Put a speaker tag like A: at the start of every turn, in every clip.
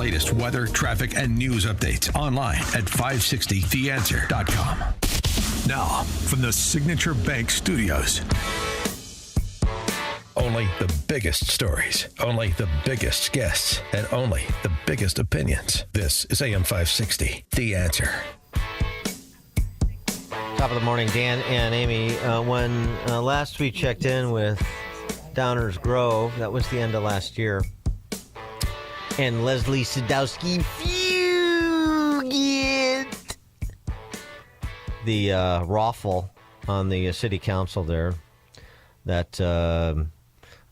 A: latest weather, traffic, and news updates online at 560theanswer.com. Now, from the Signature Bank Studios. Only the biggest stories, only the biggest guests, and only the biggest opinions. This is AM 560, The Answer.
B: Top of the morning, Dan and Amy. When last we checked in with Downers Grove, that was the end of last year, and Leslie Sadowski fugit the raffle on the city council there that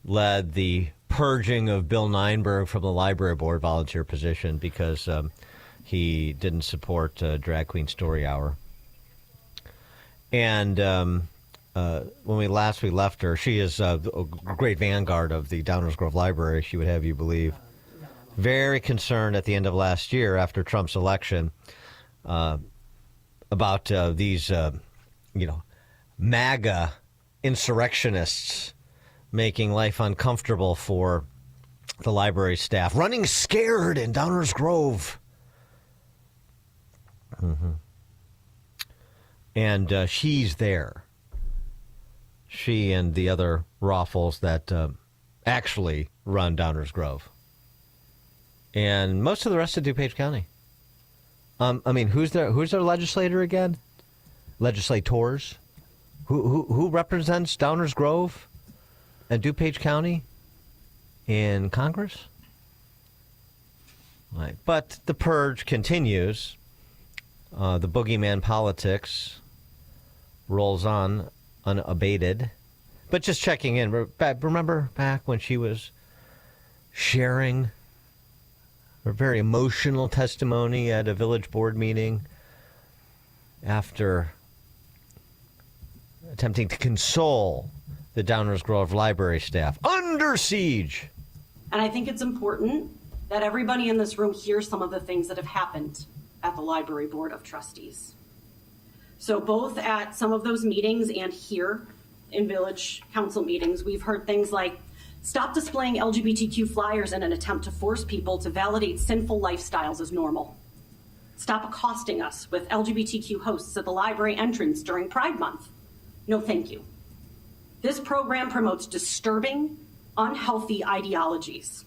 B: led the purging of Bill Nienburg from the library board volunteer position because he didn't support Drag Queen Story Hour. And when we left her, she is a great vanguard of the Downers Grove Library, she would have you believe. Very concerned at the end of last year after Trump's election about these, MAGA insurrectionists making life uncomfortable for the library staff, running scared in Downers Grove. Mm-hmm. And she's there. She and the other Raffles that actually run Downers Grove. And most of the rest of DuPage County. Who's their legislator again? Legislators? Who represents Downers Grove and DuPage County in Congress? Right. But the purge continues. The boogeyman politics rolls on unabated. But just checking in, remember back when she was sharing her very emotional testimony at a village board meeting after attempting to console the Downers Grove library staff under siege.
C: And I think it's important that everybody in this room hears some of the things that have happened at the Library Board of Trustees. So both at some of those meetings and here in Village Council meetings, we've heard things like, stop displaying LGBTQ flyers in an attempt to force people to validate sinful lifestyles as normal. Stop accosting us with LGBTQ hosts at the library entrance during Pride Month. No, thank you. This program promotes disturbing, unhealthy ideologies.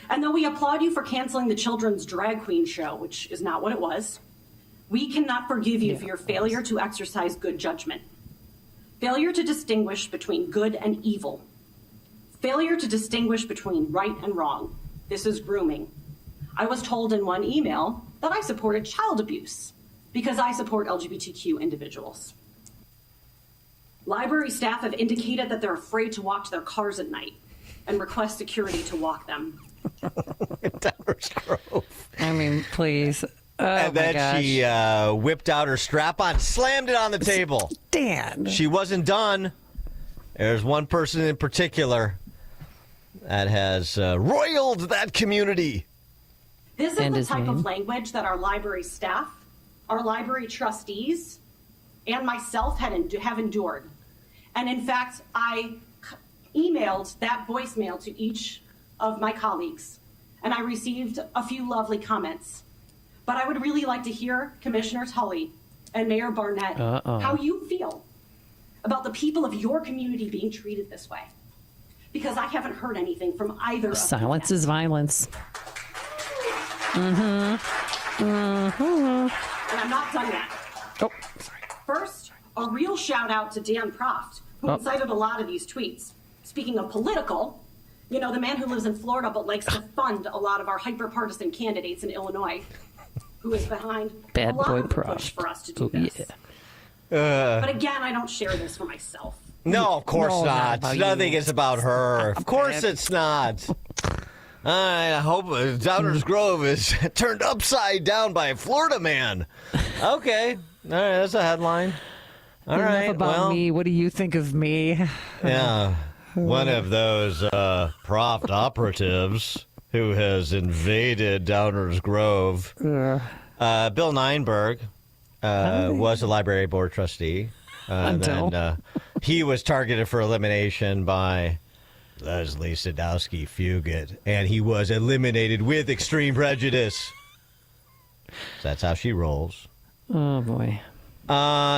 C: And though we applaud you for canceling the children's drag queen show, which is not what it was, we cannot forgive you for your failure to exercise good judgment. Failure to distinguish between good and evil. Failure to distinguish between right and wrong. This is grooming. I was told in one email that I supported child abuse because I support LGBTQ individuals. Library staff have indicated that they're afraid to walk to their cars at night and request security to walk them.
B: Downers Grove.
D: I mean, please. Oh,
B: and then she whipped out her strap-on, slammed it on the table.
D: Dan.
B: She wasn't done. There's one person in particular that has roiled that community.
C: This is the type of language that our library staff, our library trustees, and myself have endured. And in fact, I emailed that voicemail to each of my colleagues, and I received a few lovely comments. But I would really like to hear Commissioner Tully and Mayor Barnett how you feel about the people of your community being treated this way. Because I haven't heard anything from either of them.
D: Silence is violence. Mm-hmm. Mm-hmm.
C: And I'm not done yet.
D: Oh, sorry.
C: First, a real shout out to Dan Proft, who incited a lot of these tweets. Speaking of political, the man who lives in Florida but likes to fund a lot of our hyper-partisan candidates in Illinois, who is behind
D: Bad
C: a lot
D: boy
C: of the push
D: Proft.
C: for us to do this. But again, I don't share this for myself.
B: No, of course
D: not.
B: not. Nothing is about her. Of course it's not. I hope Downers Grove is turned upside down by a Florida man. Okay. All right, that's a headline. All right.
D: Enough about me. What do you think of me?
B: Yeah. One of those Proft operatives who has invaded Downers Grove. Bill Nienburg was a library board trustee. And he was targeted for elimination by Leslie Sadowski Fugit, and he was eliminated with extreme prejudice. That's how she rolls.
D: Oh, boy.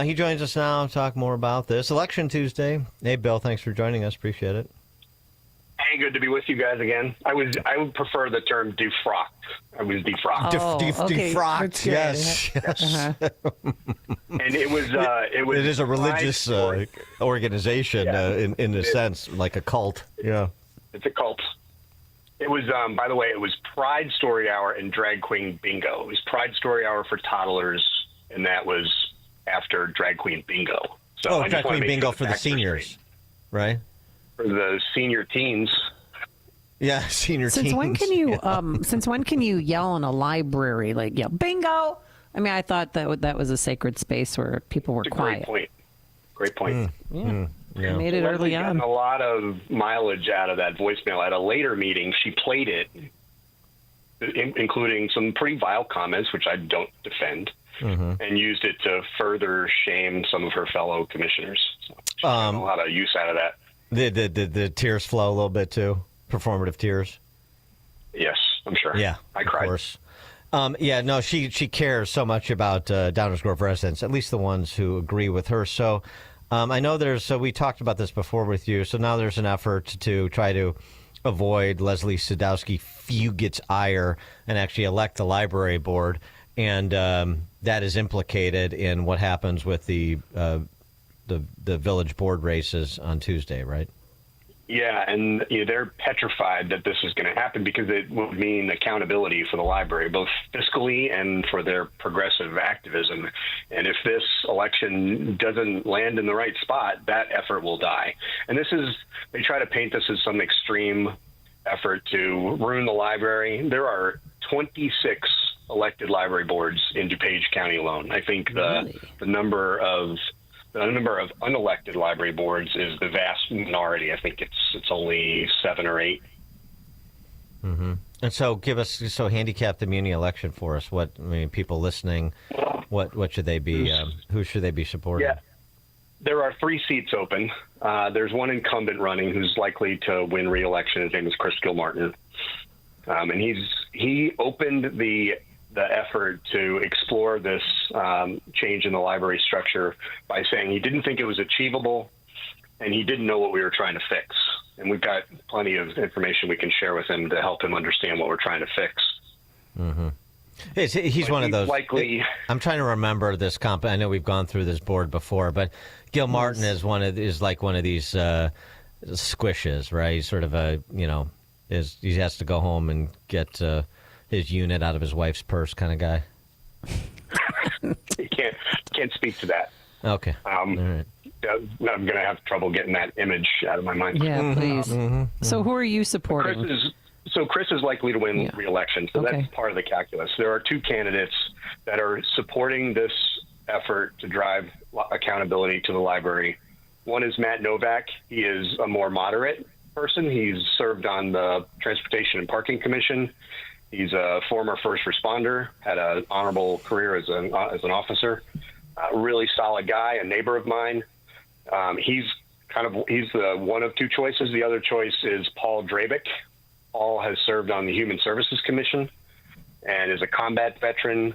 B: He joins us now to talk more about this. Election Tuesday. Hey, Bill, thanks for joining us. Appreciate it.
E: Hey, good to be with you guys again. I would prefer the term defrocked. I was defrocked.
B: Defrocked, yes.
E: And it was
B: It is a religious organization in a sense, like a cult. Yeah.
E: It's a cult. It was, by the way, it was Pride Story Hour and Drag Queen Bingo. It was Pride Story Hour for toddlers, and that was after Drag Queen Bingo. So
B: Drag Queen Bingo for the seniors, right?
E: For the senior teens.
B: Yeah, senior teens.
D: Since when can you yell in a library, like yell bingo? I mean, I thought that was a sacred space where people were quiet.
E: Great point.
D: Yeah. Made it
E: Leslie
D: early on.
E: gotten a lot of mileage out of that voicemail. At a later meeting, she played it, including some pretty vile comments, which I don't defend, and used it to further shame some of her fellow commissioners. So she got a lot of use out of that.
B: The tears flow a little bit too? Performative tears?
E: Yes, I'm sure.
B: Yeah,
E: I cried.
B: Of course. She cares so much about Downers Grove residents, at least the ones who agree with her. So I know we talked about this before with you, so now there's an effort to try to avoid Leslie Sadowski Fugit's ire and actually elect the library board, and that is implicated in what happens with the village board races on Tuesday, right?
E: Yeah, and they're petrified that this is going to happen because it would mean accountability for the library, both fiscally and for their progressive activism. And if this election doesn't land in the right spot, that effort will die. And they try to paint this as some extreme effort to ruin the library. There are 26 elected library boards in DuPage County alone. I think the number of unelected library boards is the vast minority. I think it's only 7 or 8.
B: Mm-hmm. And so handicap the muni election for us. People listening, what should they be? Who should they be supporting?
E: Yeah, there are 3 seats open. There's one incumbent running who's likely to win re-election. His name is Chris Gilmartin, and he opened the effort to explore this change in the library structure by saying he didn't think it was achievable and he didn't know what we were trying to fix. And we've got plenty of information we can share with him to help him understand what we're trying to fix.
B: Mm-hmm. He's one of those. I'm trying to remember this comp. I know we've gone through this board before, but Gilmartin is like one of these squishes, right? He's sort of he has to go home and get his unit out of his wife's purse kind of guy.
E: You can't speak to that.
B: Okay.
E: All right. I'm going to have trouble getting that image out of my mind.
D: Yeah, please. So who are you supporting?
E: Chris is likely to win re-election, so that's part of the calculus. There are 2 candidates that are supporting this effort to drive accountability to the library. One is Matt Novak. He is a more moderate person. He's served on the Transportation and Parking Commission. He's a former first responder, had an honorable career as an officer. Really solid guy, a neighbor of mine. He's the one of 2 choices. The other choice is Paul Drabick. Paul has served on the Human Services Commission and is a combat veteran.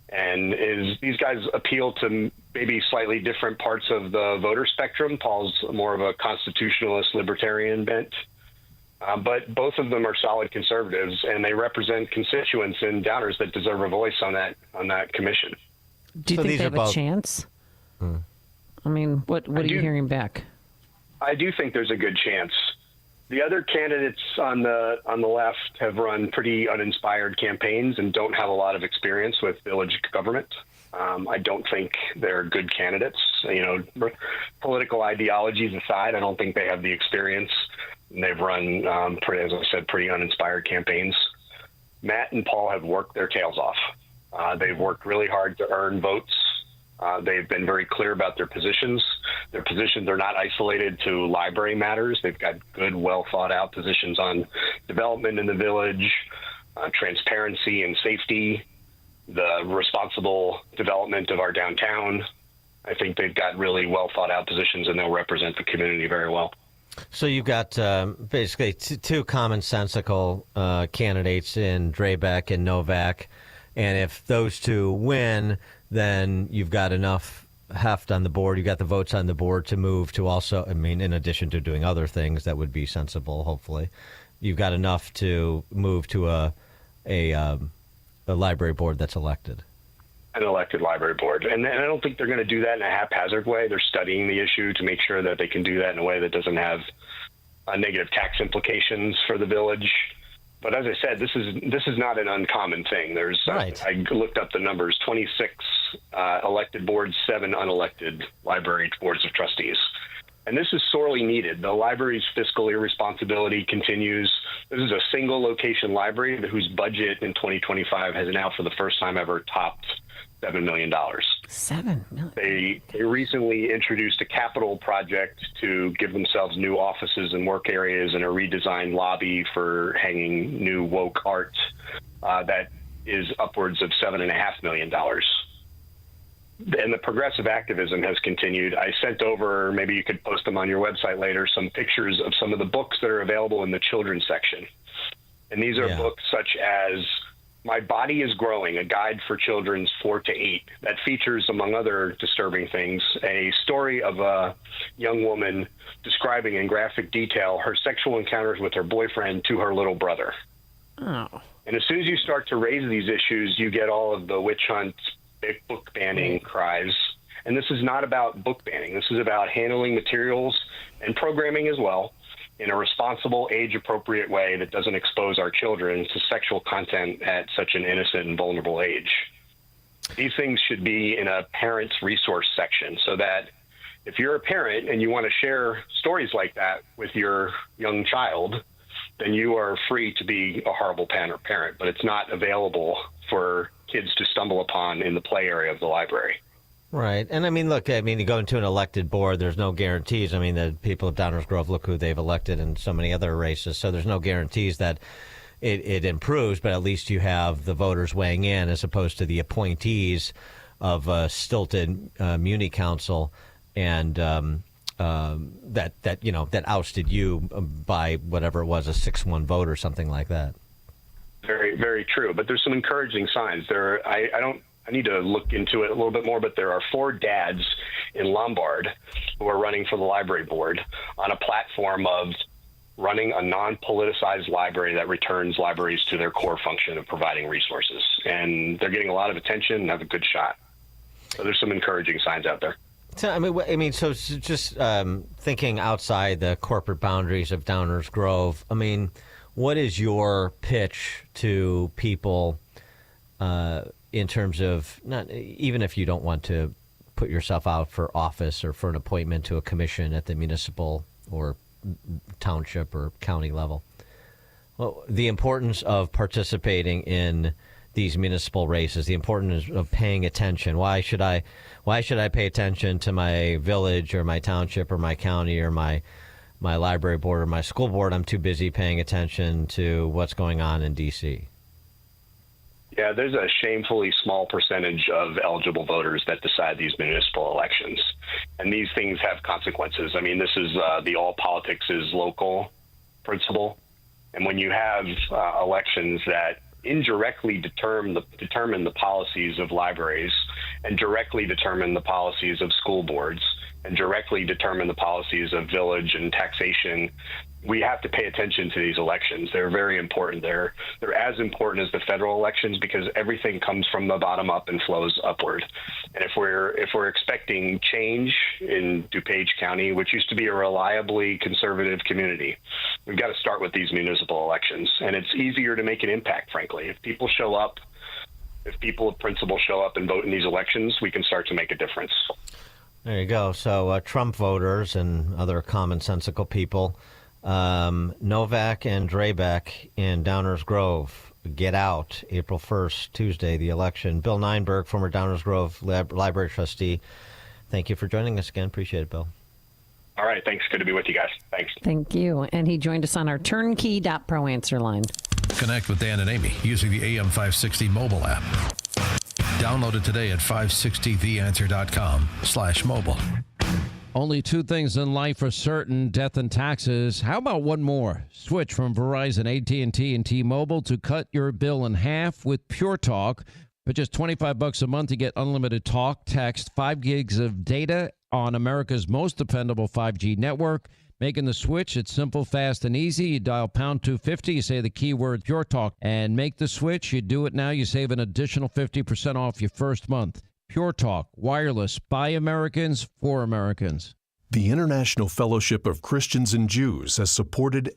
E: And these guys appeal to maybe slightly different parts of the voter spectrum. Paul's more of a constitutionalist libertarian bent. But both of them are solid conservatives, and they represent constituents in Downers that deserve a voice on that commission.
D: Do you think they have a chance? I mean, what are you hearing back?
E: I do think there's a good chance. The other candidates on the left have run pretty uninspired campaigns and don't have a lot of experience with village government. I don't think they're good candidates. Political ideologies aside, I don't think they have the experience. They've run, as I said, pretty uninspired campaigns. Matt and Paul have worked their tails off. They've worked really hard to earn votes. They've been very clear about their positions. Their positions are not isolated to library matters. They've got good, well-thought-out positions on development in the village, transparency and safety, the responsible development of our downtown. I think they've got really well-thought-out positions, and they'll represent the community very well.
B: So you've got basically two commonsensical candidates in Draybeck and Novak, and if those two win, then you've got enough heft on the board, you've got the votes on the board to move to also, I mean, in addition to doing other things that would be sensible, hopefully, you've got enough to move to a library board that's elected.
E: An elected library board. And I don't think they're going to do that in a haphazard way. They're studying the issue to make sure that they can do that in a way that doesn't have negative tax implications for the village. But as I said, this is not an uncommon thing. There's
B: right.
E: I looked up the numbers: 26 elected boards, 7 unelected library boards of trustees. And this is sorely needed. The library's fiscal irresponsibility continues. This is a single location library whose budget in 2025 has now, for the first time ever, topped $7 million.
D: $7 million.
E: They recently introduced a capital project to give themselves new offices and work areas and a redesigned lobby for hanging new woke art that is upwards of $7.5 million. And the progressive activism has continued. I sent over, maybe you could post them on your website later, some pictures of some of the books that are available in the children's section. And these are books such as My Body is Growing, a guide for children's 4 to 8, that features, among other disturbing things, a story of a young woman describing in graphic detail her sexual encounters with her boyfriend to her little brother.
D: Oh.
E: And as soon as you start to raise these issues, you get all of the witch hunt, book banning cries. And this is not about book banning. This is about handling materials and programming as well in a responsible, age-appropriate way that doesn't expose our children to sexual content at such an innocent and vulnerable age. These things should be in a parent's resource section so that if you're a parent and you want to share stories like that with your young child, then you are free to be a horrible parent, but it's not available for kids to stumble upon in the play area of the library.
B: Right. And I mean, look, you go into an elected board, there's no guarantees. I mean, the people of Downers Grove, look who they've elected in so many other races. So there's no guarantees that it improves, but at least you have the voters weighing in as opposed to the appointees of a stilted Muni Council and that ousted you by whatever it was, a 6-1 vote or something like that.
E: Very, very true. But there's some encouraging signs. I need to look into it a little bit more, but there are 4 dads in Lombard who are running for the library board on a platform of running a non-politicized library that returns libraries to their core function of providing resources. And they're getting a lot of attention and have a good shot. So there's some encouraging signs out there.
B: So just thinking outside the corporate boundaries of Downers Grove, I mean, what is your pitch to people in terms of, not even if you don't want to put yourself out for office or for an appointment to a commission at the municipal or township or county level, well, the importance of participating in these municipal races, the importance of paying attention. Why should I pay attention to my village or my township or my county or my library board or my school board? I'm too busy paying attention to what's going on in D.C.
E: Yeah, there's a shamefully small percentage of eligible voters that decide these municipal elections. And these things have consequences. I mean, this is the all politics is local principle. And when you have elections that indirectly determine the policies of libraries and directly determine the policies of school boards and directly determine the policies of village and taxation, we have to pay attention to these elections. They're very important. They're as important as the federal elections because everything comes from the bottom up and flows upward. And if we're expecting change in DuPage County, which used to be a reliably conservative community, we've got to start with these municipal elections. And it's easier to make an impact, frankly. If people show up, if people of principle show up and vote in these elections, we can start to make a difference.
B: There you go. So Trump voters and other commonsensical people, Novak and Draybeck in Downers Grove, get out April 1st, Tuesday, the election. Bill Nienburg, former Downers Grove library trustee, thank you for joining us again. Appreciate it, Bill.
E: All right. Thanks. Good to be with you guys. Thanks.
D: Thank you. And he joined us on our turnkey.pro answer line.
A: Connect with Dan and Amy using the AM 560 mobile app. Download it today at 560theanswer.com/mobile.
F: Only two things in life are certain, death and taxes. How about one more? Switch from Verizon, AT&T, and T-Mobile to cut your bill in half with Pure Talk. For just $25 a month, you get unlimited talk, text, 5 gigs of data on America's most dependable 5G network. Making the switch, it's simple, fast, and easy. You dial pound 250, you say the keyword Pure Talk, and make the switch. You do it now, you save an additional 50% off your first month. Pure Talk, wireless, by Americans, for Americans.
G: The International Fellowship of Christians and Jews has supported and